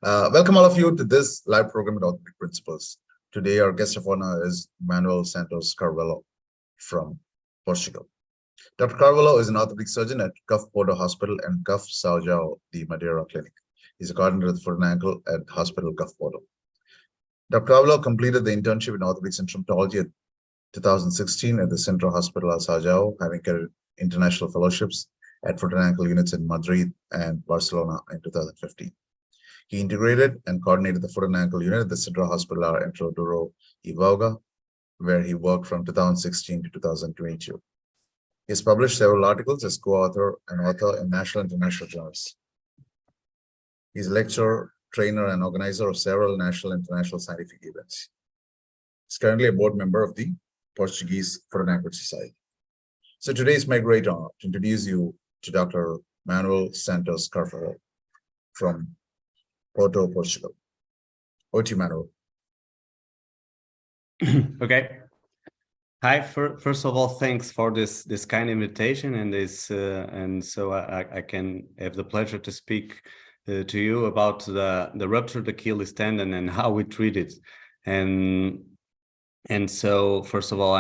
Welcome all of you to this live program at Orthopedic Principles. Today, our guest of honor is Manuel Santos Carvalho from Portugal. Dr. Carvalho is an orthopedic surgeon at CUF Porto Hospital and CUF São João de Madeira Clinic. He's a coordinator of foot and ankle at Hospital CUF Porto. Dr. Carvalho completed the internship in orthopedics and traumatology in 2016 at the Central Hospital São João, having carried international fellowships at foot and ankle units in Madrid and Barcelona in 2015. He integrated and coordinated the foot and ankle unit at the Central Hospital Entro Douro e Valga, where he worked from 2016 to 2022. He has published several articles as co-author and author in national and international journals. He's a lecturer, trainer, and organizer of several national and international scientific events. He's currently a board member of the Portuguese Foot and Ankle Society. So today is my great honor to introduce you to Dr. Manuel Santos Carvalho from Porto, Portugal. Over to you, Manuel. Okay. Hi. First of all, thanks for this kind invitation and so I can have the pleasure to speak to you about the ruptured Achilles tendon and how we treat it. And so first of all,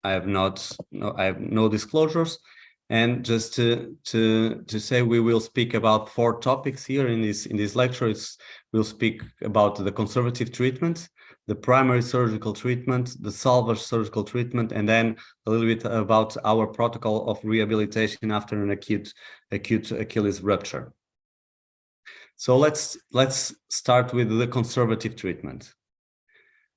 I have no disclosures. And just to say, we will speak about 4 topics here in this lecture. We'll speak about the conservative treatment, the primary surgical treatment, the salvage surgical treatment, and then a little bit about our protocol of rehabilitation after an acute Achilles rupture. So let's start with the conservative treatment.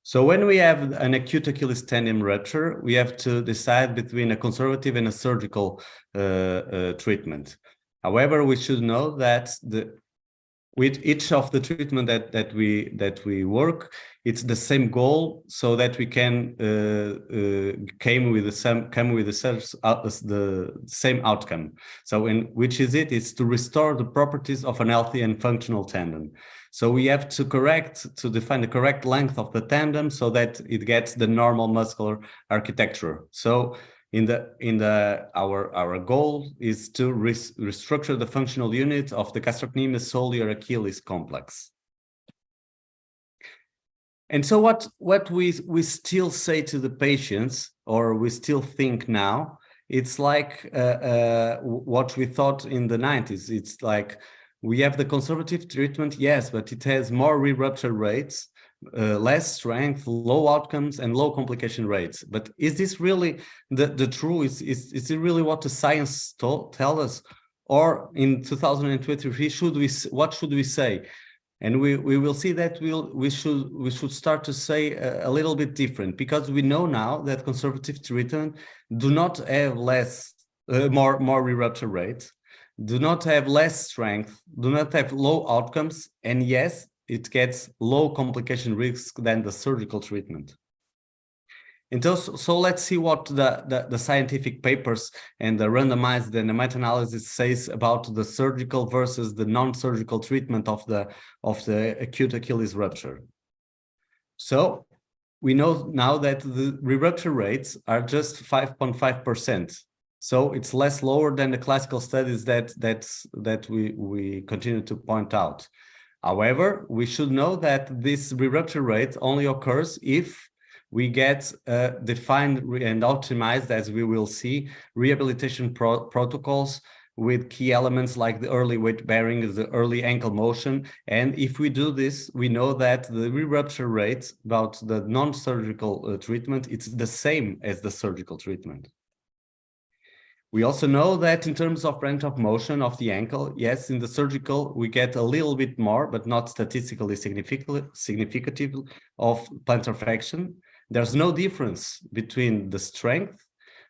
So when we have an acute Achilles tendon rupture, we have to decide between a conservative and a surgical treatment. However, we should know that with each of the treatment that we work, it's the same goal, so that we can come with the same outcome. So which is it? It's to restore the properties of an healthy and functional tendon. So we have to define the correct length of the tendon so that it gets the normal muscular architecture. So our goal is to restructure the functional unit of the gastrocnemius soleus Achilles complex. And so what we still say to the patients, or we still think now, it's like what we thought in the 90s. It's like, we have the conservative treatment, yes, but it has more re-rupture rates, less strength, low outcomes, and low complication rates. But is this really the truth? Is it really what the science tell us? Or in 2023, what should we say? And we will see that we should start to say a little bit different, because we know now that conservative treatment do not have more re-rupture rates, do not have less strength, do not have low outcomes, and yes, it gets low complication risk than the surgical treatment. And so let's see what the scientific papers and the randomized and the meta-analysis says about the surgical versus the non-surgical treatment of the acute Achilles rupture. So we know now that the re-rupture rates are just 5.5%. So it's lower than the classical studies that we continue to point out. However, we should know that this re-rupture rate only occurs if we get defined and optimized, as we will see, rehabilitation protocols with key elements like the early weight bearing, the early ankle motion. And if we do this, we know that the re-rupture rate about the non-surgical treatment, it's the same as the surgical treatment. We also know that in terms of range of motion of the ankle, yes, in the surgical, we get a little bit more, but not statistically significant of plantar flexion. There's no difference between the strength,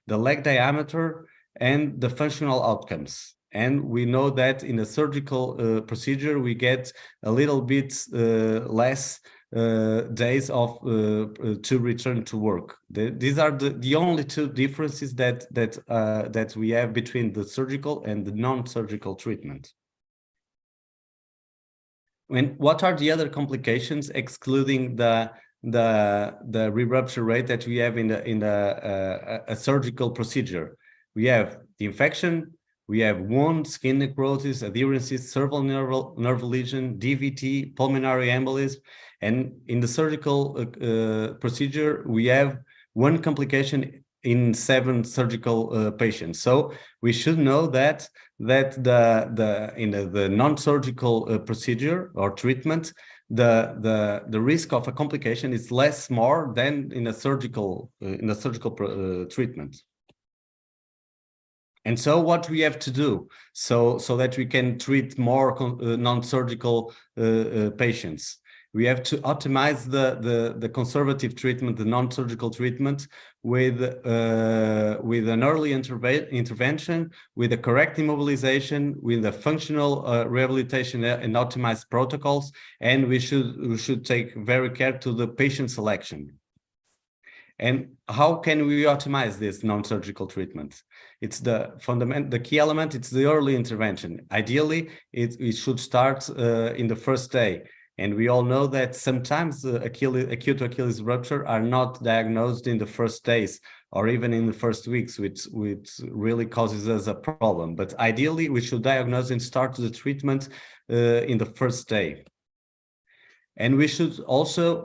the leg diameter, and the functional outcomes. And we know that in a surgical procedure, we get a little bit less days to return to work. These are the only 2 differences that we have between the surgical and the non-surgical treatment. And what are the other complications, excluding the re-rupture rate that we have in a surgical procedure? We have the infection, we have wound, skin necrosis, adherences, cerebral nerve lesion, DVT, pulmonary embolism. And in the surgical procedure, we have one complication in 7 surgical patients. So we should know that in the non-surgical procedure or treatment, the risk of a complication is less more than in a surgical treatment. And so what we have to do so that we can treat more non-surgical patients, we have to optimize the conservative treatment, the non-surgical treatment, with an early intervention, with a correct immobilization, with a functional rehabilitation and optimized protocols, and we should take very care to the patient selection. And how can we optimize this non-surgical treatment? It's the key element. It's the early intervention. Ideally, it should start in the first day. And we all know that sometimes acute Achilles rupture are not diagnosed in the first days or even in the first weeks, which really causes us a problem. But ideally, we should diagnose and start the treatment in the first day. And we should also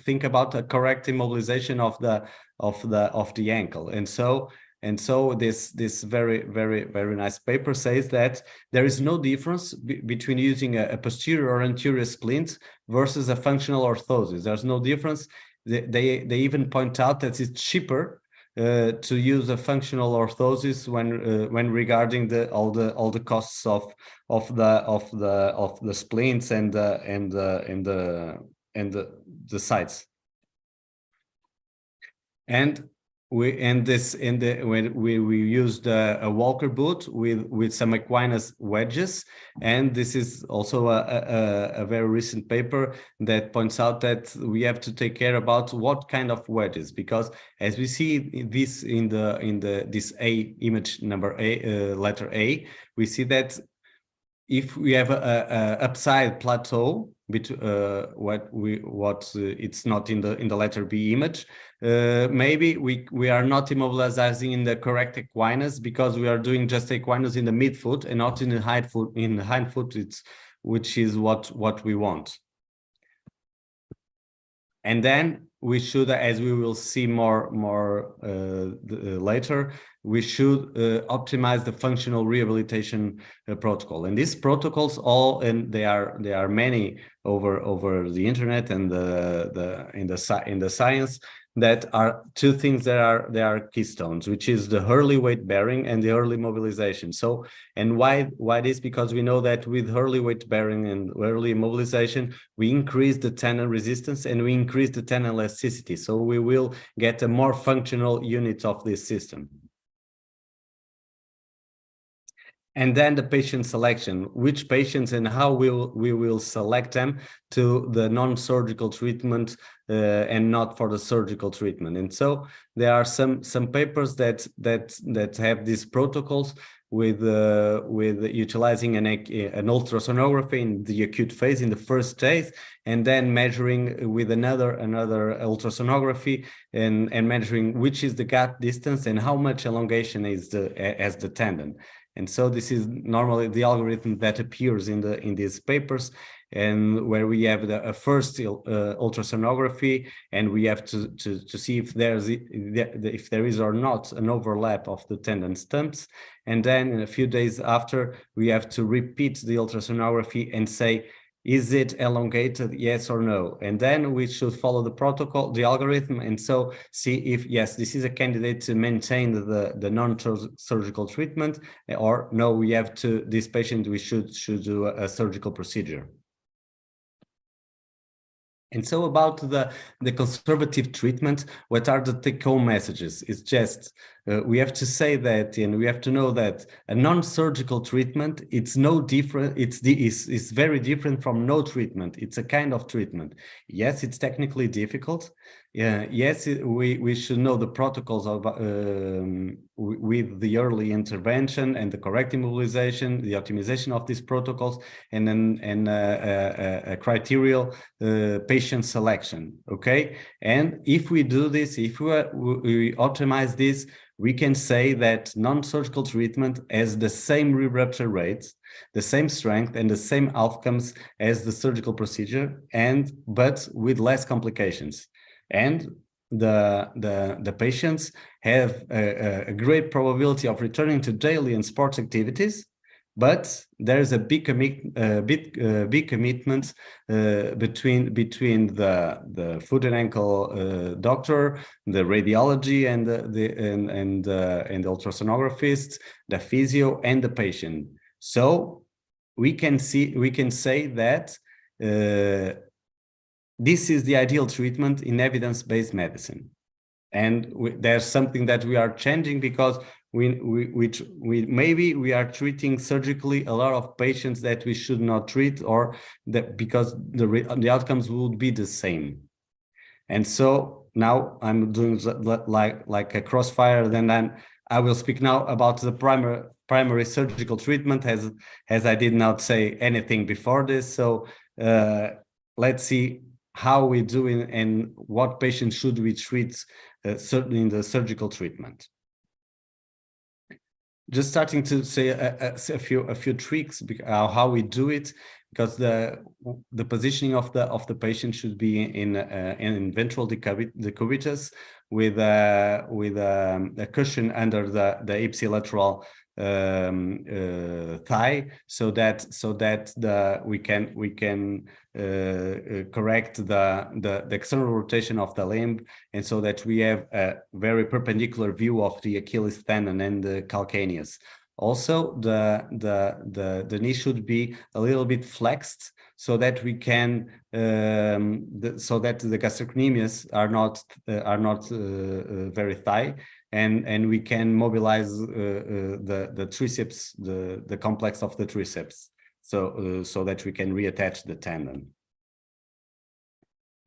think about a correct immobilization of the ankle. And so this very nice paper says that there is no difference between using a posterior or anterior splint versus a functional orthosis. There's no difference. They even point out that it's cheaper to use a functional orthosis when regarding all the costs of the splints and the sides. And we used a Walker boot with some Aquinas wedges, and this is also a very recent paper that points out that we have to take care about what kind of wedges, because as we see this in this A image number A, letter A, we see that if we have a upside plateau, it's not in the letter B image, maybe we are not immobilizing in the correct Aquinas, because we are doing just Aquinas in the midfoot and not in the hindfoot. In the hindfoot, which is what we want. And then we should, as we will see more later, we should optimize the functional rehabilitation protocol. And these protocols they are many over the internet and in the science, that are 2 things that are keystones, which is the early weight bearing and the early mobilization. So, and why this? Because we know that with early weight bearing and early mobilization, we increase the tendon resistance and we increase the tendon elasticity. So we will get a more functional unit of this system. And then the patient selection, which patients and how we will select them to the non-surgical treatment and not for the surgical treatment. And so there are some papers that have these protocols with utilizing an ultrasonography in the acute phase in the first days, and then measuring with another ultrasonography and measuring which is the gap distance and how much elongation is the tendon. And so this is normally the algorithm that appears in these papers, and where we have a first ultrasonography, and we have to see if there is or not an overlap of the tendon stumps. And then a few days after, we have to repeat the ultrasonography and say, is it elongated, yes or no? And then we should follow the protocol, the algorithm, and so see if, yes, this is a candidate to maintain the non-surgical treatment, or no, we have to, this patient, we should do a surgical procedure. And so about the conservative treatment, what are the take-home messages? It's just, we have to say that, and we have to know that a non-surgical treatment, it's no different, it's very different from no treatment. It's a kind of treatment. Yes, it's technically difficult. Yes, we should know the protocols of with the early intervention and the correct immobilization, the optimization of these protocols, and then a criterial patient selection. Okay, and if we do this, if we optimize this, we can say that non-surgical treatment has the same re-rupture rates, the same strength, and the same outcomes as the surgical procedure, but with less complications. And the patients have a great probability of returning to daily and sports activities, but there's a big commitment between the foot and ankle doctor, the radiology, and the ultrasonographists, the physio, and the patient. So we can say that this is the ideal treatment in evidence-based medicine. And there's something that we are changing, because maybe we are treating surgically a lot of patients that we should not treat, or that because the outcomes would be the same. And so now I'm doing like a crossfire. Then I will speak now about the primary surgical treatment, as I did not say anything before this. So let's see how we do and what patients should we treat certainly in the surgical treatment. Just starting to say a few tricks how we do it, because the positioning of the patient should be in ventral decubitus with a cushion under the ipsilateral thigh, so that we can correct the external rotation of the limb, and so that we have a very perpendicular view of the Achilles tendon and the calcaneus. Also, the knee should be a little bit flexed, so that we can so that the gastrocnemius are not very tight, and we can mobilize the triceps, the complex of the triceps, so that we can reattach the tendon.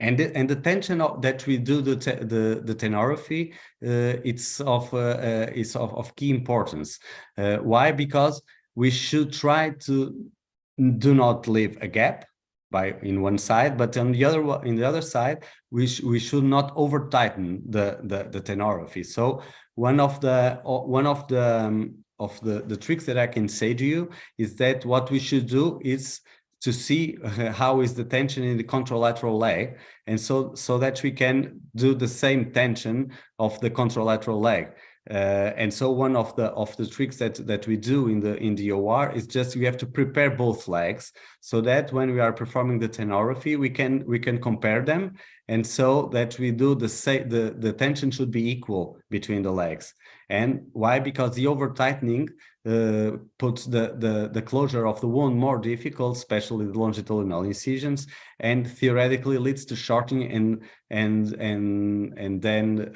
And the tension that we do the tenorrhaphy, it's of key importance. Why? Because we should try to do not leave a gap in one side, but on the other side, we should not over tighten the tenorrhaphy. So one of the tricks that I can say to you is that what we should do is to see how is the tension in the contralateral leg, and so that we can do the same tension of the contralateral leg. And so one of the tricks that we do in the OR is just we have to prepare both legs, so that when we are performing the tenorrhaphy, we can compare them, and so that we do the tension should be equal between the legs. And why? Because the over tightening puts the closure of the wound more difficult, especially the longitudinal incisions, and theoretically leads to shortening and then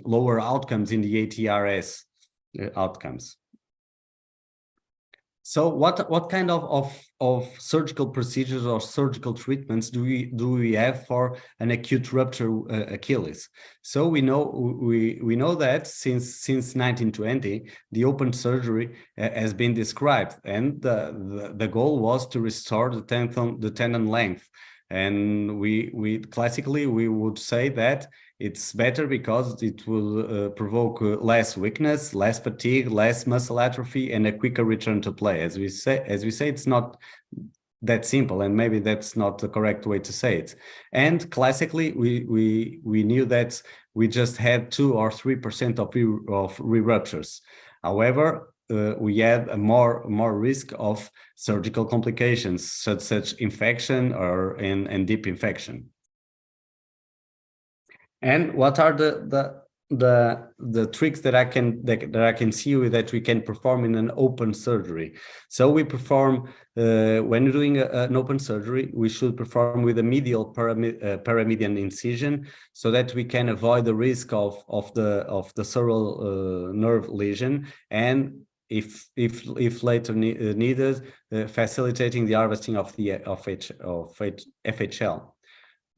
lower outcomes in the ATRS outcomes. So what kind of surgical procedures or surgical treatments do we have for an acute rupture Achilles? So we know that since 1920 the open surgery has been described, and the goal was to restore the tendon length. And we classically would say that it's better because it will provoke less weakness, less fatigue, less muscle atrophy, and a quicker return to play. As we say, it's not that simple, and maybe that's not the correct way to say it. And classically, we knew that we just had 2 or 3% of re-ruptures. However, we had a more risk of surgical complications, such infection and deep infection. And what are the tricks that I can see that we can perform in an open surgery? So we perform when you're doing an open surgery, we should perform with a medial paramedian incision, so that we can avoid the risk of the sural nerve lesion, and if later needed, facilitating the harvesting of FHL.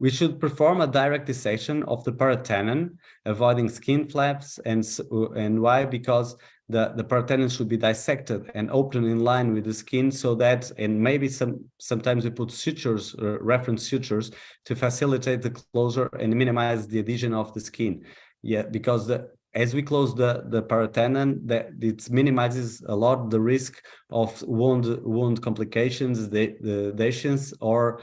We should perform a direct dissection of the paratendon, avoiding skin flaps, and why? Because the paratendon should be dissected and opened in line with the skin, so that, and maybe sometimes we put sutures, reference sutures, to facilitate the closure and minimize the adhesion of the skin. Yeah, because as we close the paratendon, that it minimizes a lot the risk of wound complications, the lesions, or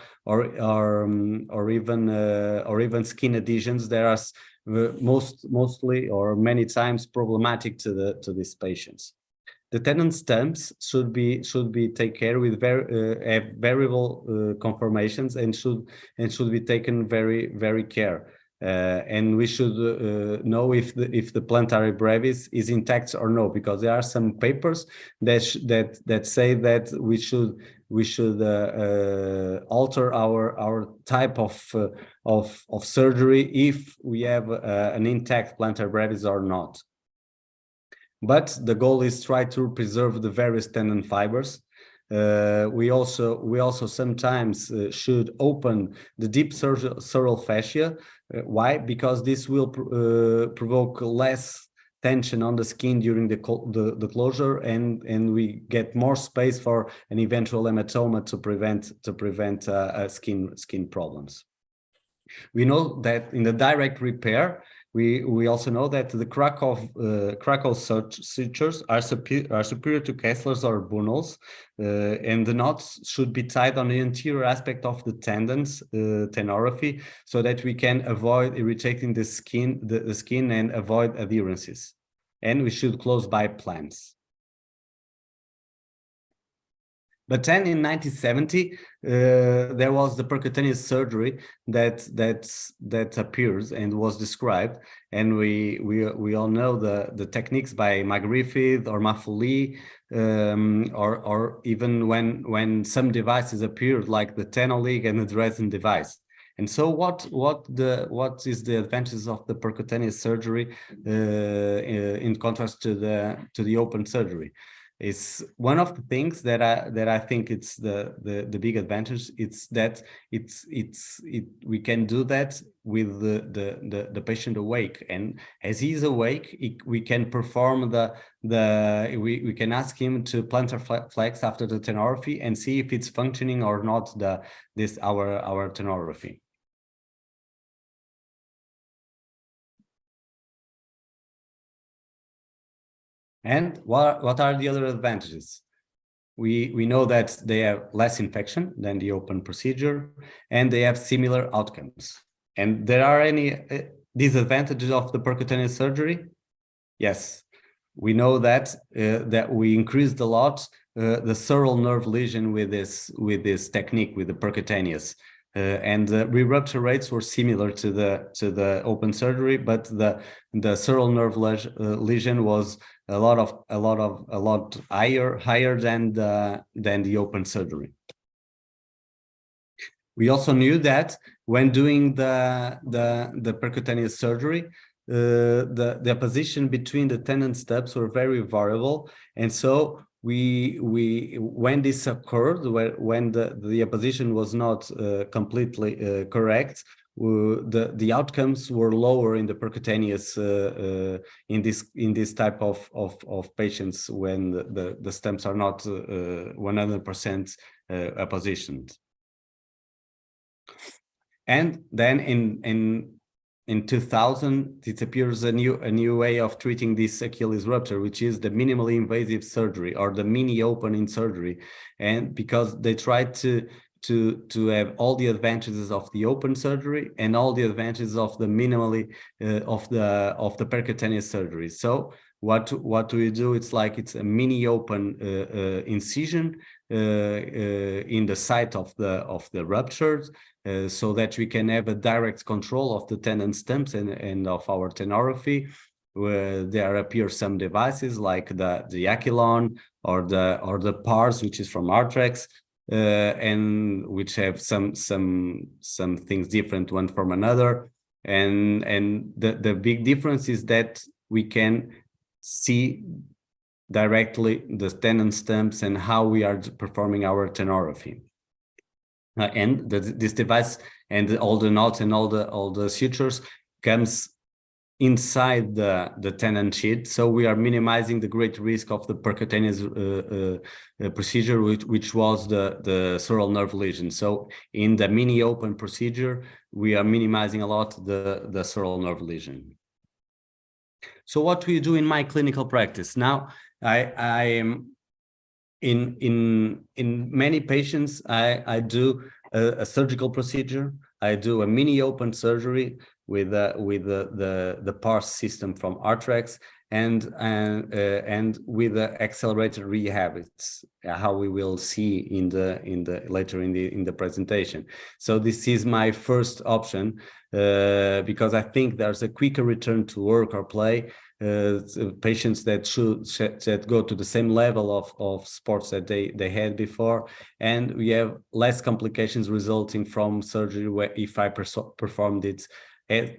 even skin adhesions. There are mostly or many times problematic to these patients. The tendon stumps should be take care with have variable conformations and should be taken very care. And we should know if the plantar brevis is intact or no, because there are some papers that say that we should alter our type of surgery if we have an intact plantar brevis or not. But the goal is try to preserve the various tendon fibers. We also sometimes should open the deep sural fascia. Why? Because this will provoke less tension on the skin during the closure, and we get more space for an eventual hematoma to prevent skin problems. We know that in the direct repair, we also know that the Krakow sutures are superior to Kessler's or Bunel's, and the knots should be tied on the anterior aspect of the tendons, tenorrhaphy, so that we can avoid irritating the skin and avoid adherences. And we should close by plans. But then in 1970, there was the percutaneous surgery that appears and was described, and we all know the techniques by McGriffith or Maffoli, or even when some devices appeared like the Tenolig and the Dresden device. And so what is the advantages of the percutaneous surgery in contrast to the open surgery? Is one of the things that I think it's the big advantage. It's that we can do that with the patient awake, and as he's awake, we can perform we can ask him to plantar flex after the tenorrhaphy and see if it's functioning or not, our tenorrhaphy. And what are the other advantages? We know that they have less infection than the open procedure, and they have similar outcomes. And there are any disadvantages of the percutaneous surgery? Yes, we know that we increased a lot the sural nerve lesion with this technique, with the percutaneous. And the re-rupture rates were similar to the open surgery, but the sural nerve lesion was a lot higher than the open surgery. We also knew that when doing the percutaneous surgery, the position between the tendon stubs were very variable, and so when this occurred, when the apposition was not completely correct, the outcomes were lower in the percutaneous in this type of patients when the stumps are not 100% appositioned. And then in 2000, it appears a new way of treating this Achilles rupture, which is the minimally invasive surgery, or the mini opening surgery. And because they tried to have all the advantages of the open surgery and all the advantages of the minimally of the percutaneous surgery. So what do we do? It's a mini open incision in the site of the ruptures, so that we can have a direct control of the tendon stumps and of our tenorrhaphy. Where there appear some devices like the Achilles or the PARS, which is from Artrex, and which have some things different one from another. And the big difference is that we can see directly the tendon stumps and how we are performing our tenorrhaphy. And this device and all the knots and all the sutures comes inside the tendon sheet, so we are minimizing the great risk of the percutaneous procedure, which was the sural nerve lesion. So in the mini open procedure, we are minimizing a lot the sural nerve lesion. So what we do in my clinical practice now, I am in many patients, I do a surgical procedure. I do a mini open surgery with the PARS system from Artrex, and with the accelerated rehab. It's how we will see in the later in the presentation. So this is my first option, because I think there's a quicker return to work or play. Patients that go to the same level of sports that they had before, and we have less complications resulting from surgery where if I performed it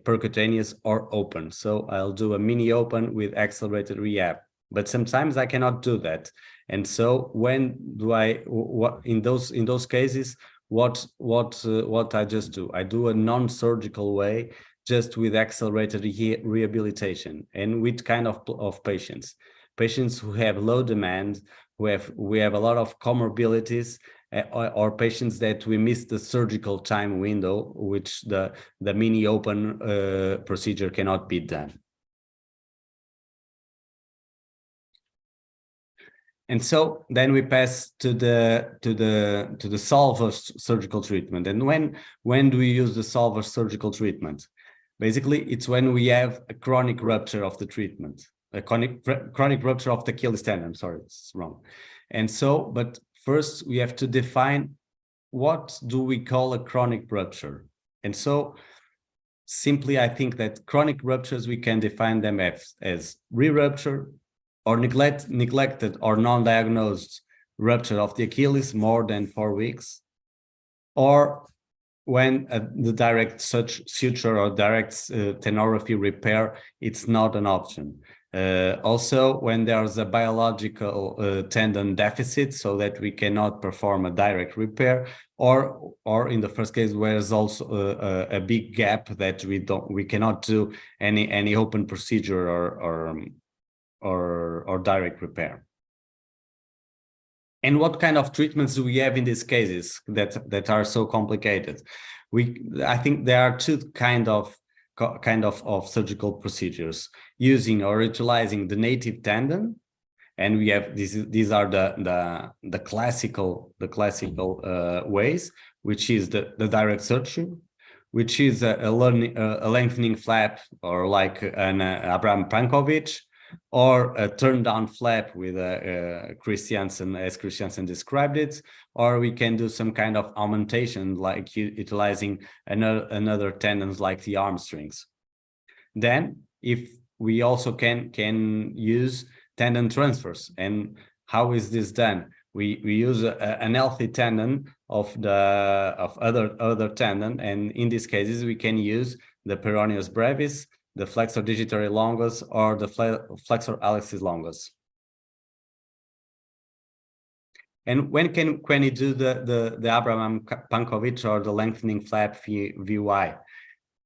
percutaneous or open. So I'll do a mini open with accelerated rehab, but sometimes I cannot do that. And so when do in those cases, what I just do? I do a non-surgical way, just with accelerated rehabilitation. And with kind of patients who have low demand, we have a lot of comorbidities, or patients that we miss the surgical time window, which the mini open procedure cannot be done. And so then we pass to the salvage surgical treatment. And when do we use the salvage surgical treatment? Basically, it's when we have a chronic rupture of the treatment, a chronic rupture of the Achilles tendon. Sorry, it's wrong. And so, but first we have to define what do we call a chronic rupture. And so simply, I think that chronic ruptures, we can define them as re-rupture or neglected or non-diagnosed rupture of the Achilles more than 4 weeks, or when the direct suture or direct tenorrhaphy repair, it's not an option. Also, when there's a biological tendon deficit, so that we cannot perform a direct repair, or in the first case, where there's also a big gap that we cannot do any open procedure or direct repair. And what kind of treatments do we have in these cases that are so complicated? I think there are two kind of surgical procedures, using or utilizing the native tendon, and we have these are the classical ways, which is the direct suture, which is a lengthening flap, or like an Abraham Pankovic, or a turn down flap with Christiansen, as Christiansen described it, or we can do some kind of augmentation, like utilizing another tendons like the arm strings. Then, if we also can use tendon transfers, and how is this done? We use an healthy tendon of other tendon, and in these cases we can use the peroneus brevis, the flexor digitory longus, or the flexor hallucis longus. And when can you do the Abraham Pankovic or the lengthening flap VY?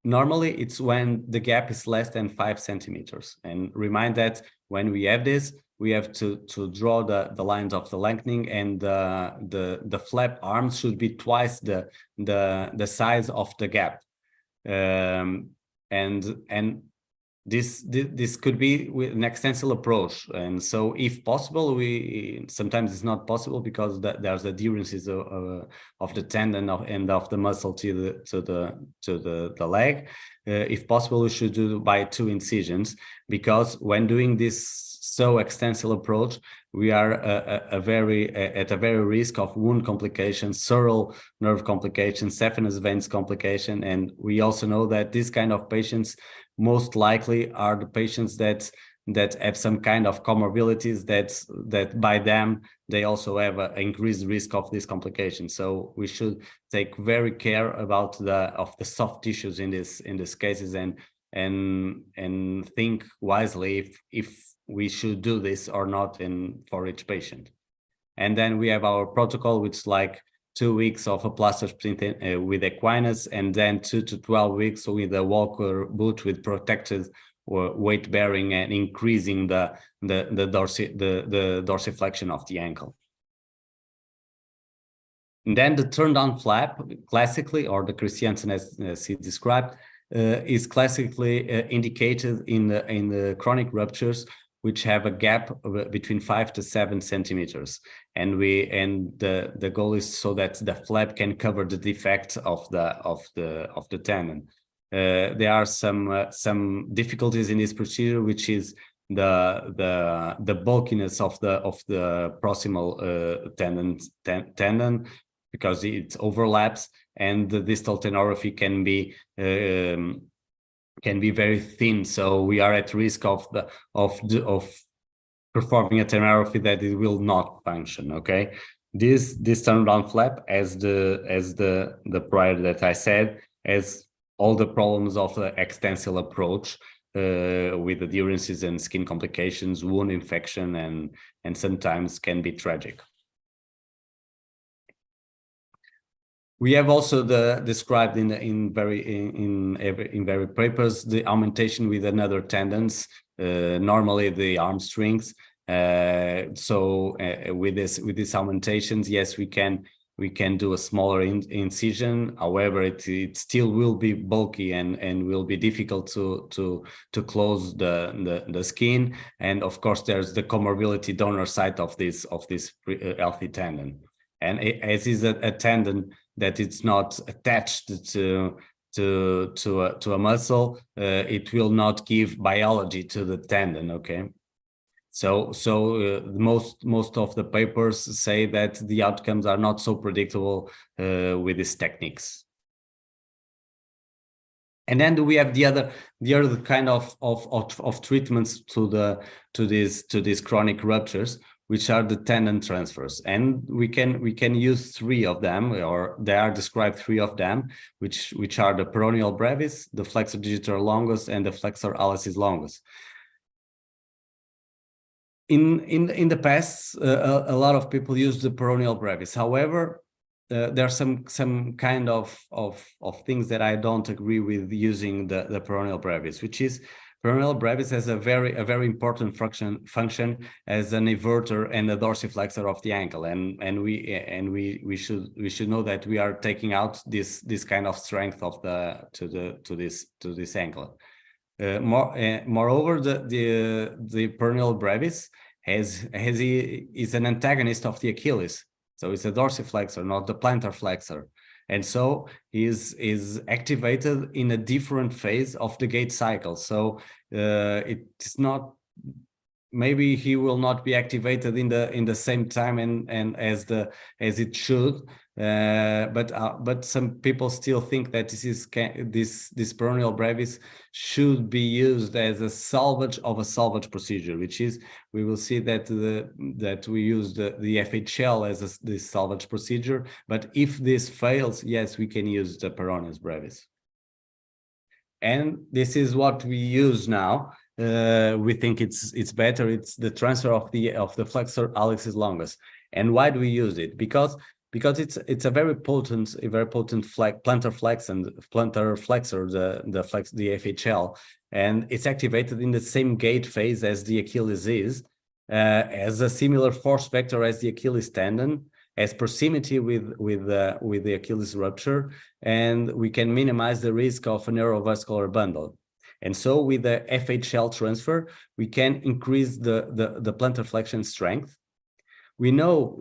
Normally, it's when the gap is less than 5 centimeters. And remind that when we have this, we have to draw the lines of the lengthening, and the flap arms should be twice the size of the gap. And this could be with an extensile approach. And so, if possible, sometimes it's not possible because there's adherences of the tendon and of the muscle to the leg. If possible, we should do by 2 incisions, because when doing this so extensile approach, we are at a very risk of wound complications, sural nerve complications, saphenous veins complication. And we also know that this kind of patients most likely are the patients that have some kind of comorbidities that by them they also have an increased risk of this complication. So we should take very care about the soft tissues in these cases, and think wisely if we should do this or not for each patient. And then we have our protocol, which is like 2 weeks of a plaster splint with equinus, and then 2 to 12 weeks with a walker boot with protected weight bearing, and increasing the dorsiflexion of the ankle. And then the turn down flap, classically, or the Christiansen as he described, is classically indicated in the chronic ruptures, which have a gap between 5 to 7 centimeters, and the goal is so that the flap can cover the defect of the tendon. There are some difficulties in this procedure, which is the bulkiness of the proximal tendon, because it overlaps, and the distal tenorrhaphy can be very thin. So we are at risk of performing a tenorrhaphy that it will not function. Okay, this turnaround flap, as the prior that I said, has all the problems of the extensile approach, with adherences and skin complications, wound infection, and sometimes can be tragic. We have also described in very papers the augmentation with another tendons, normally the arm strings. With these augmentations, yes, we can do a smaller incision. However, it still will be bulky and will be difficult to close the skin. And of course, there's the comorbidity donor site of this healthy tendon. And as is a tendon that it's not attached to a muscle, it will not give biology to the tendon. Okay. So most of the papers say that the outcomes are not so predictable with these techniques. And then we have the other kind of treatments to these chronic ruptures, which are the tendon transfers, and we can use 3 of them, or they are described 3 of them, which are the peroneal brevis, the flexor digitorum longus, and the flexor hallucis longus. In the past, a lot of people use the peroneal brevis. However, there are some kind of things that I don't agree with using the peroneal brevis, which is peroneal brevis has a very important function as an everter and a dorsiflexor of the ankle, and we should know that we are taking out this kind of strength to this ankle. Moreover, the peroneal brevis is an antagonist of the Achilles, so it's a dorsiflexor, not the plantar flexor, and so is activated in a different phase of the gait cycle. So it's not, maybe he will not be activated in the same time and as it should, but some people still think that this peroneal brevis should be used as a salvage procedure, which is, we will see that we use the FHL as this salvage procedure. But if this fails, yes, we can use the peroneal brevis, and this is what we use now. We think it's better. It's the transfer of the flexor hallucis longus. And why do we use it? Because it's a very potent plantar flexor, the FHL, and it's activated in the same gait phase as the Achilles is, as a similar force vector as the Achilles tendon, has proximity with the Achilles rupture, and we can minimize the risk of a neurovascular bundle. And so with the FHL transfer, we can increase the plantar flexion strength. We know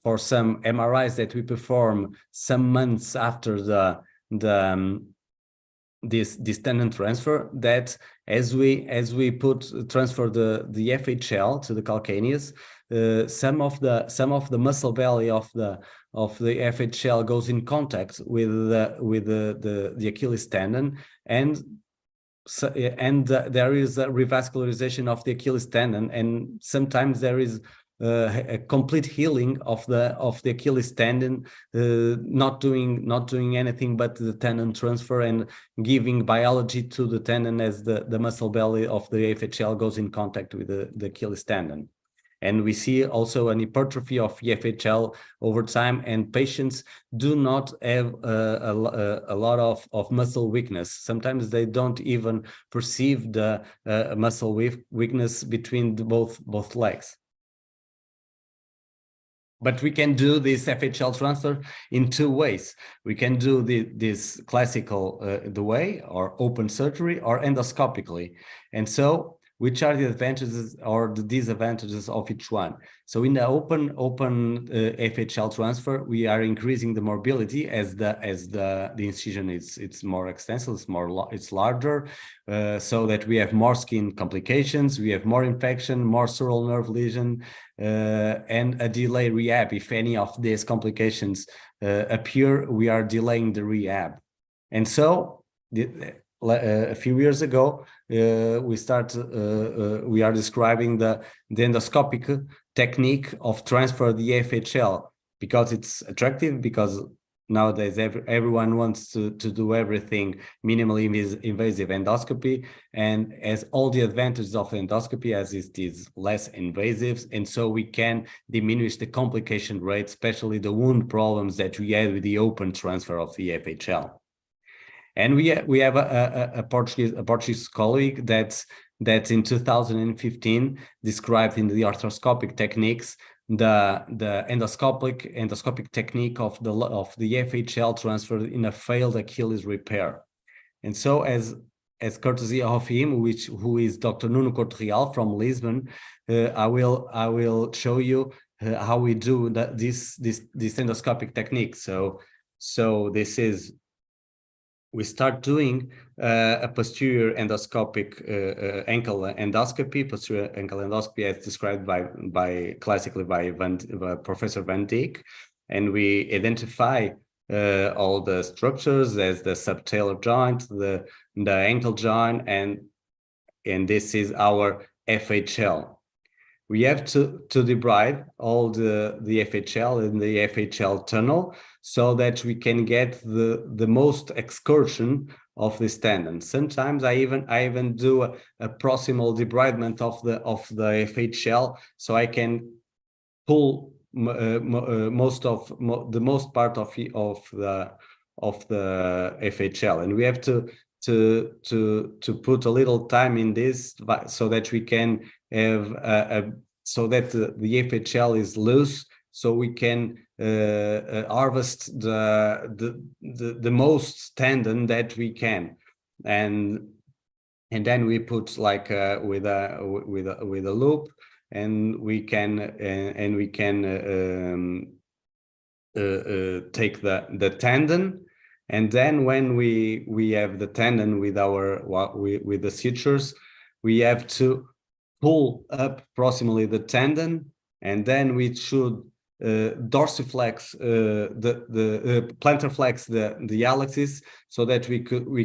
for some MRIs that we perform some months after this tendon transfer, that as we transfer the FHL to the calcaneus, some of the muscle belly of the FHL goes in contact with the Achilles tendon, and there is a revascularization of the Achilles tendon, and sometimes there is a complete healing of the Achilles tendon, not doing anything but the tendon transfer and giving biology to the tendon as the muscle belly of the FHL goes in contact with the Achilles tendon. And we see also an hypertrophy of FHL over time, and patients do not have a lot of muscle weakness. Sometimes they don't even perceive the muscle weakness between both legs. But we can do this FHL transfer in two ways. We can do this classical the way, or open surgery, or endoscopically. And so, which are the advantages or the disadvantages of each one? So in the open FHL transfer, we are increasing the mobility as the incision it's more extensive, it's larger, so that we have more skin complications, we have more infection, more sural nerve lesion, and a delay rehab. If any of these complications appear, we are delaying the rehab. And so a few years ago, we are describing the endoscopic technique of transfer the FHL, because it's attractive, because nowadays everyone wants to do everything minimally invasive endoscopy, and has all the advantages of endoscopy, as it is less invasive, and so we can diminish the complication rate, especially the wound problems that we had with the open transfer of the FHL. And we have a Portuguese colleague that in 2015 described in the arthroscopic techniques the endoscopic technique of the FHL transfer in a failed Achilles repair. And so, as courtesy of him, who is Dr. Nuno Couto Real from Lisbon, I will show you how we do this endoscopic technique. So this is. We start doing a posterior endoscopic ankle endoscopy, posterior ankle endoscopy, as described classically by Professor Van Dijk, and we identify all the structures as the subtalar joint, the ankle joint, and this is our FHL. We have to debride all the FHL in the FHL tunnel, so that we can get the most excursion of this tendon. Sometimes I even do a proximal debridement of the FHL, so I can pull the most part of the FHL, and we have to put a little time in this, so that we can have so that the FHL is loose, so we can harvest the most tendon that we can, and then we put like with a loop, and we can take the tendon, and then when we have the tendon with the sutures, we have to pull up proximally the tendon, and then we should dorsiflex plantarflex the Alexis, so that we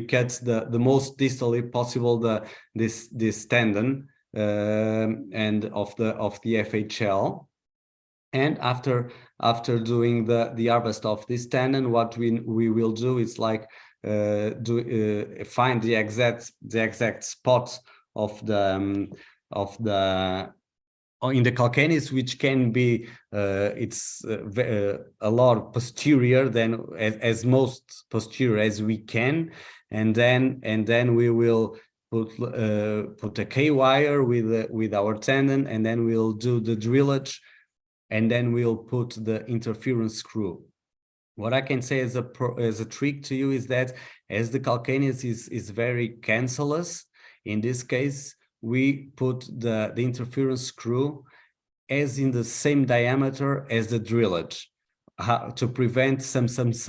cut the most distally possible this tendon and of the FHL. And after doing the harvest of this tendon, what we will do is like find the exact spot of the in the calcaneus, which can be it's a lot posterior than as most posterior as we can, and then we will put a K-wire with our tendon, and then we'll do the drillage, and then we'll put the interference screw. What I can say as a trick to you is that, as the calcaneus is very cancellous, in this case we put the interference screw as in the same diameter as the drillage, to prevent some subsidence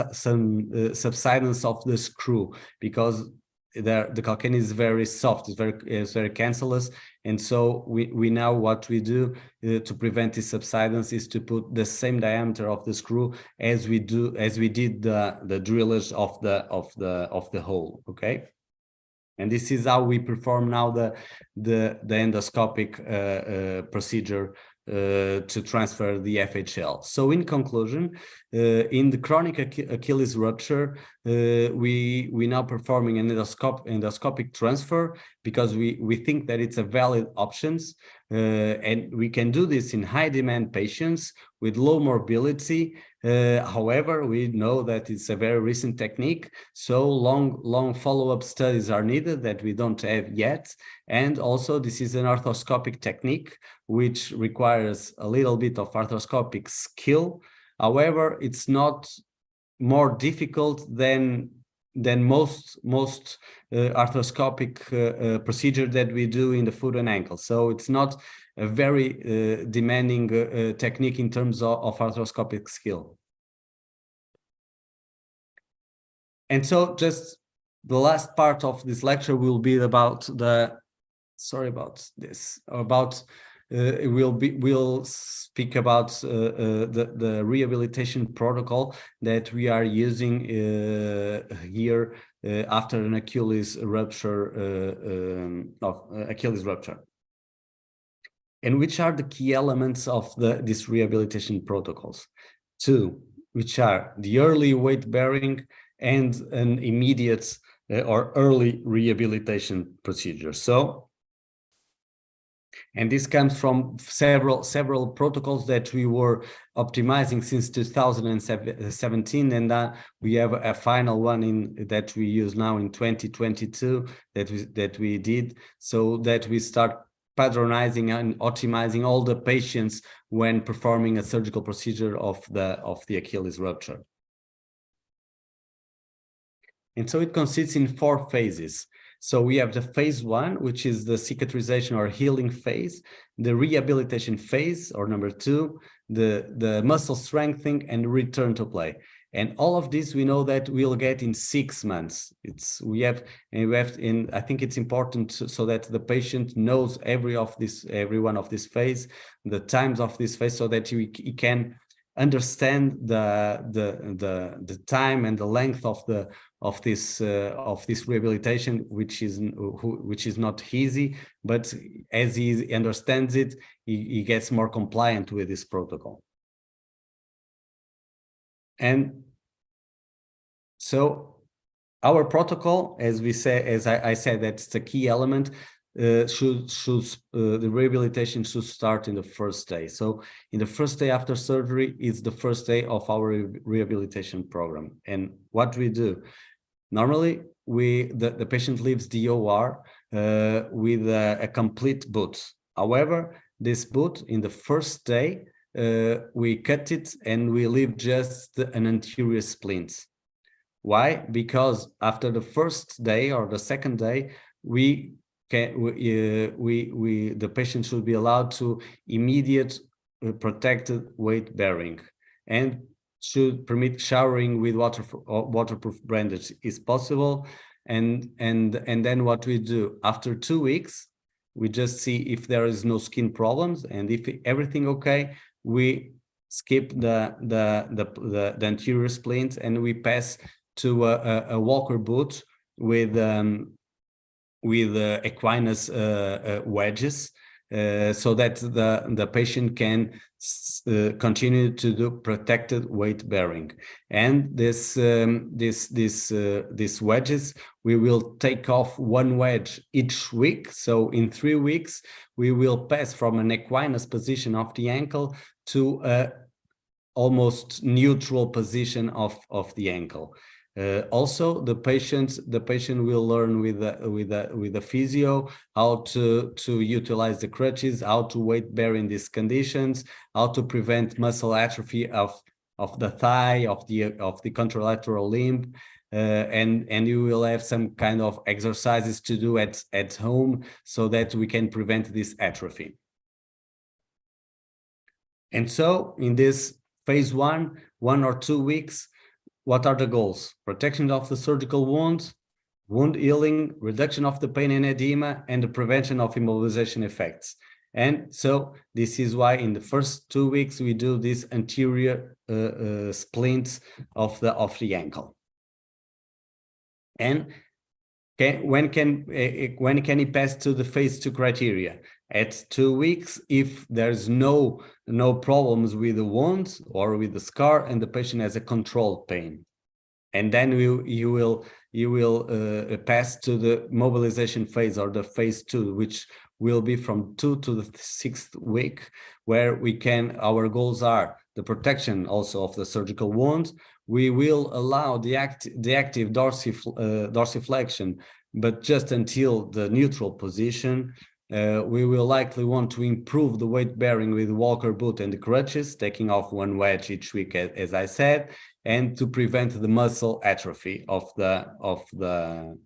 of the screw, because the calcaneus is very soft, it's very cancellous, and so we now what we do to prevent this subsidence is to put the same diameter of the screw as we did the drillage of the hole. Okay. And this is how we perform now the endoscopic procedure to transfer the FHL. So in conclusion, in the chronic Achilles rupture, we now performing an endoscopic transfer, because we think that it's a valid options, and we can do this in high demand patients with low morbidity. However, we know that it's a very recent technique, so long follow-up studies are needed that we don't have yet. And also this is an arthroscopic technique which requires a little bit of arthroscopic skill. However, it's not more difficult than most arthroscopic procedure that we do in the foot and ankle. So it's not a very demanding technique in terms of arthroscopic skill. And so just the last part of this lecture will be about the, sorry about this, about we'll speak about the rehabilitation protocol that we are using here after an Achilles rupture, Achilles rupture. And which are the key elements of these rehabilitation protocols? Two, which are the early weight bearing and an immediate or early rehabilitation procedure. So, and this comes from several protocols that we were optimizing since 2017, and we have a final one that we use now in 2022 that we did, so that we start patronizing and optimizing all the patients when performing a surgical procedure of the Achilles rupture. And so it consists in 4 phases. So we have the phase 1, which is the cicatrization or healing phase, the rehabilitation phase, or number 2, the muscle strengthening and return to play. And all of this we know that we'll get in 6 months. I think it's important so that the patient knows every one of this phase, the times of this phase, so that he can understand the time and the length of this rehabilitation, which is not easy, but as he understands it, he gets more compliant with this protocol. And so our protocol, as I said, that's the key element. The rehabilitation should start in the first day. So in the first day after surgery is the first day of our rehabilitation program. And what we do, normally the patient leaves the OR with a complete boot. However, this boot in the first day, we cut it and we leave just an anterior splint. Why? Because after the first day or the second day, the patient should be allowed to immediate protected weight bearing and should permit showering with waterproof bandage is possible. And then what we do after 2 weeks, we just see if there is no skin problems, and if everything okay, we skip the anterior splint and we pass to a walker boot with equinus wedges, so that the patient can continue to do protected weight bearing. And these wedges, we will take off 1 wedge each week. So in 3 weeks, we will pass from an equinus position of the ankle to a almost neutral position of the ankle. Also, the patient will learn with the physio how to utilize the crutches, how to weight bear in these conditions, how to prevent muscle atrophy of the thigh, of the contralateral limb, and you will have some kind of exercises to do at home so that we can prevent this atrophy. And so in this phase 1 or 2 weeks, what are the goals? Protection of the surgical wound, wound healing, reduction of the pain and edema, and the prevention of immobilization effects. And so this is why in the first 2 weeks we do this anterior splints of the ankle. And when can he pass to the phase 2 criteria? At 2 weeks, if there's no problems with the wound or with the scar and the patient has a controlled pain. And then you will pass to the mobilization phase, or the phase 2, which will be from 2 to the 6th week, where our goals are the protection also of the surgical wound. We will allow the active dorsiflexion, but just until the neutral position. We will likely want to improve the weight bearing with walker boot and the crutches, taking off 1 wedge each week, as I said, and to prevent the muscle atrophy of the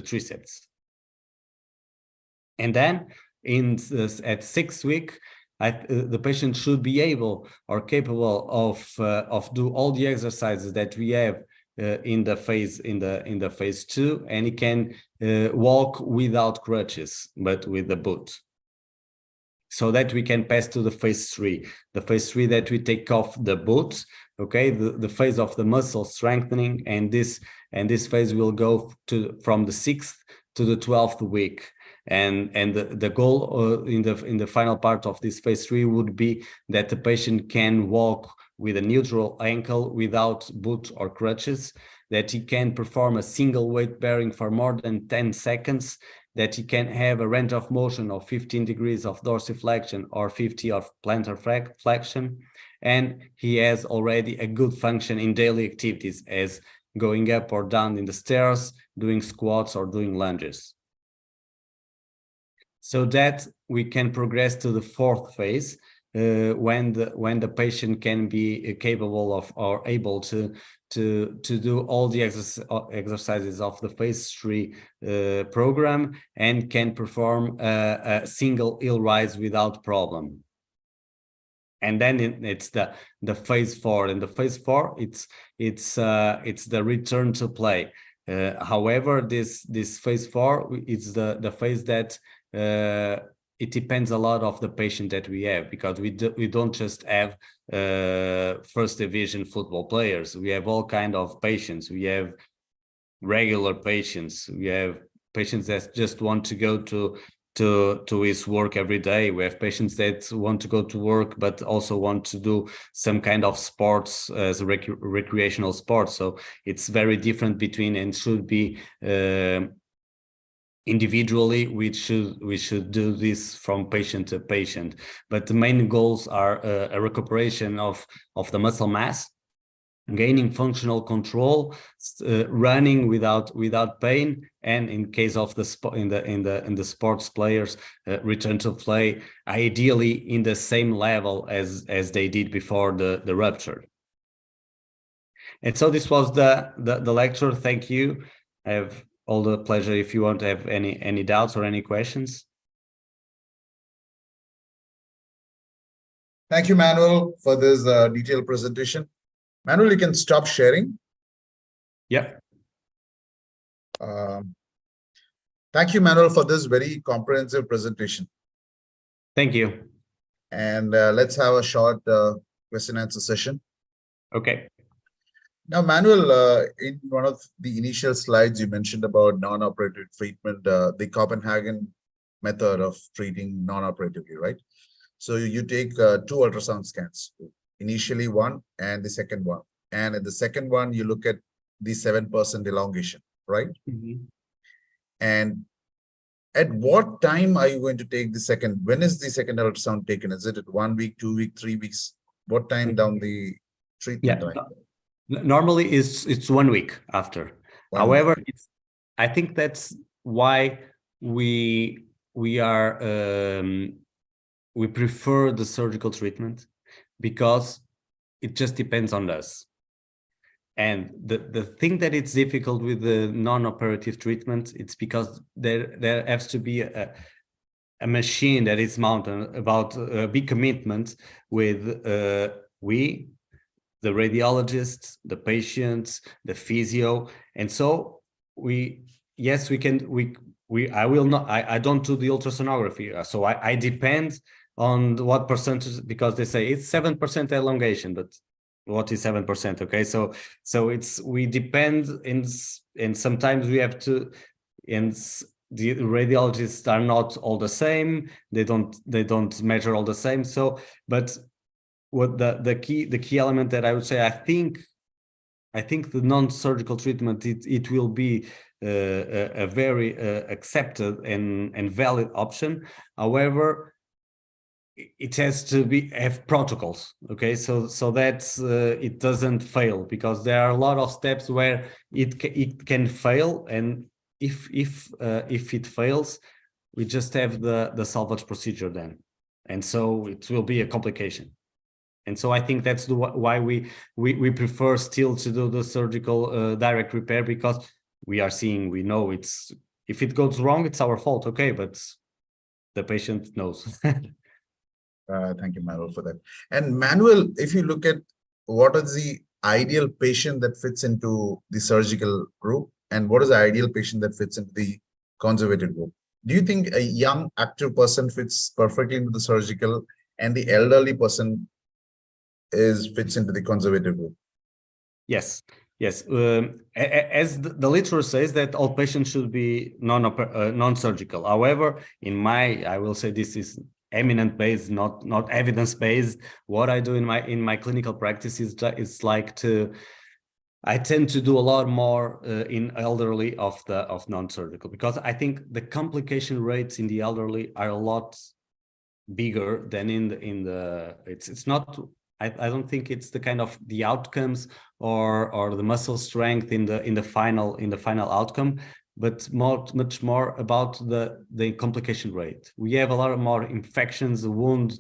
triceps. And then at 6th week, the patient should be able or capable of do all the exercises that we have in the phase 2, and he can walk without crutches but with the boot, so that we can pass to the phase 3. The phase 3 that we take off the boot, okay, the phase of the muscle strengthening, and this phase will go from the 6th to the 12th week. And the goal in the final part of this phase 3 would be that the patient can walk with a neutral ankle without boot or crutches, that he can perform a single weight bearing for more than 10 seconds, that he can have a range of motion of 15 degrees of dorsiflexion or 50 of plantar flexion, and he has already a good function in daily activities, as going up or down in the stairs, doing squats, or doing lunges. So that we can progress to the 4th phase, when the patient can be capable of or able to do all the exercises of the phase 3 program, and can perform a single heel rise without problem. And then it's the phase 4, and the phase 4 it's the return to play. However, this phase 4 is the phase that it depends a lot of the patient that we have, because we don't just have first division football players. We have all kind of patients. We have regular patients. We have patients that just want to go to his work every day. We have patients that want to go to work but also want to do some kind of sports as a recreational sports. So it's very different between, and should be individually. We should do this from patient to patient, but the main goals are a recuperation of the muscle mass, gaining functional control, running without pain, and in case of the sports players, return to play, ideally in the same level as they did before the rupture. And so this was the lecture. Thank you. I have all the pleasure if you want to have any doubts or any questions. Thank you, Manuel, for this detailed presentation. Manuel, you can stop sharing. Yep. Thank you, Manuel, for this very comprehensive presentation. Thank you. And let's have a short question and answer session. Okay. Now, Manuel, in one of the initial slides, you mentioned about non-operative treatment, the Copenhagen method of treating non-operatively, right? So you take 2 ultrasound scans, initially one and the second one. And in the second one, you look at the 7% elongation, right? Mm-hmm. And at what time are you going to take the second? When is the second ultrasound taken? Is it at 1 week, 2 weeks, 3 weeks? What time down the treatment time? Normally it's 1 week after. However, I think that's why we prefer the surgical treatment, because it just depends on us. And the thing that it's difficult with the non-operative treatment, it's because there has to be a machine that is mounted about a big commitment with the radiologists, the patients, the physio. And so I don't do the ultrasonography. So I depend on what percentage, because they say it's 7% elongation, but what is 7%? Okay. So we depend, and sometimes we have to, and the radiologists are not all the same. They don't measure all the same. So, but what the key element that I would say, I think I think the non-surgical treatment, it will be a very accepted and valid option. However, it has to have protocols, okay, so that's it doesn't fail, because there are a lot of steps where it can fail, and if it fails, we just have the salvage procedure then, and so it will be a complication. And so I think that's why we prefer still to do the surgical direct repair, because we know it's, if it goes wrong, it's our fault, okay, but the patient knows. Thank you, Manuel, for that. And Manuel, if you look at what is the ideal patient that fits into the surgical group, and what is the ideal patient that fits into the conservative group, do you think a young active person fits perfectly into the surgical, and the elderly person fits into the conservative group? Yes, yes. As the literature says, that all patients should be non-surgical. However, I will say this is eminent based, not evidence based. What I do in my clinical practice is I tend to do a lot more in elderly of non-surgical, because I think the complication rates in the elderly are a lot bigger than in the it's not. I don't think it's the kind of the outcomes or the muscle strength in the final outcome, but much more about the complication rate. We have a lot more infections, wound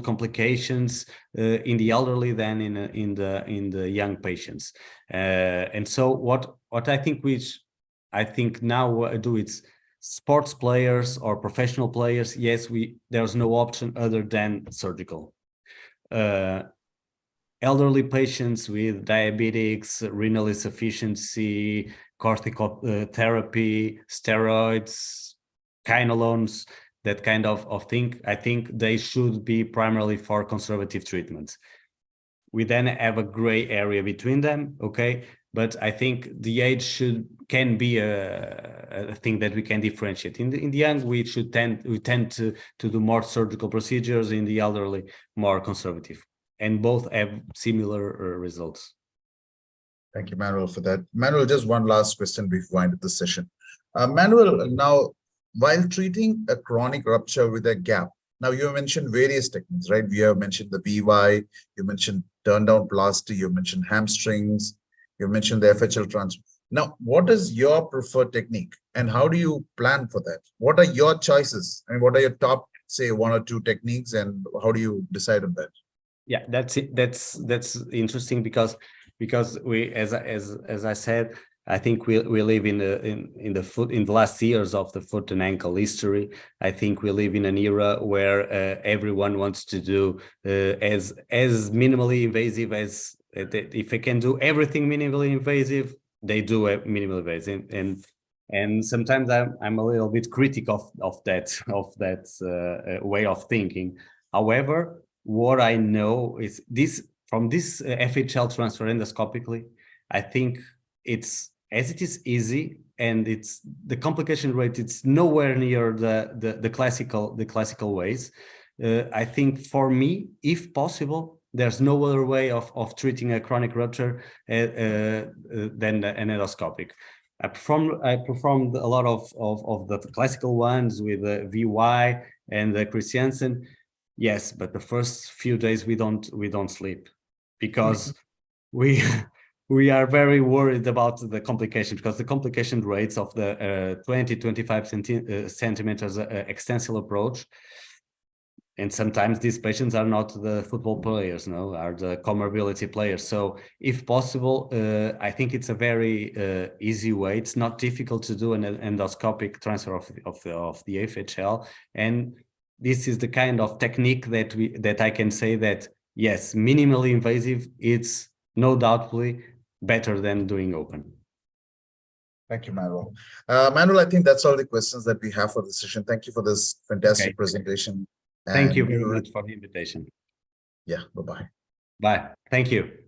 complications in the elderly than in the young patients. And so what I think now I do, it's sports players or professional players. Yes, there's no option other than surgical. Elderly patients with diabetics, renal insufficiency, corticotherapy, steroids, quinolones, that kind of thing, I think they should be primarily for conservative treatments. We then have a gray area between them, okay? But I think the age can be a thing that we can differentiate. In the young, we tend to do more surgical procedures. In the elderly, more conservative, and both have similar results. Thank you, Manuel, for that. Manuel, just one last question before we wind up the session. Manuel, now, while treating a chronic rupture with a gap, now you mentioned various techniques, right? We have mentioned the VY, you mentioned turn-down-plasty, you mentioned hamstrings, you mentioned the FHL transfer. Now, what is your preferred technique, and how do you plan for that? What are your choices, and what are your top, say, 1 or 2 techniques, and how do you decide on that? Yeah, that's it. That's interesting, because we, as I said, I think we live in the last years of the foot and ankle history. I think we live in an era where everyone wants to do as minimally invasive as if they can do everything minimally invasive, they do it minimally invasive, and sometimes I'm a little bit critical of that way of thinking. However, what I know is from this FHL transfer endoscopically, I think it is easy, and it's the complication rate, it's nowhere near the classical ways. I think for me, if possible, there's no other way of treating a chronic rupture than an endoscopic. I performed a lot of the classical ones with the VY and the Christiansen. Yes, but the first few days we don't sleep, because we are very worried about the complication, because the complication rates of the 20-25 centimeters extensile approach, and sometimes these patients are not the football players, no, are the comorbidity players. So if possible, I think it's a very easy way. It's not difficult to do an endoscopic transfer of the FHL, and this is the kind of technique that I can say that yes, minimally invasive, it's no doubtly better than doing open. Thank you, Manuel. Manuel, I think that's all the questions that we have for the session. Thank you for this fantastic presentation. Thank you very much for the invitation. Yeah, bye-bye. Bye. Thank you.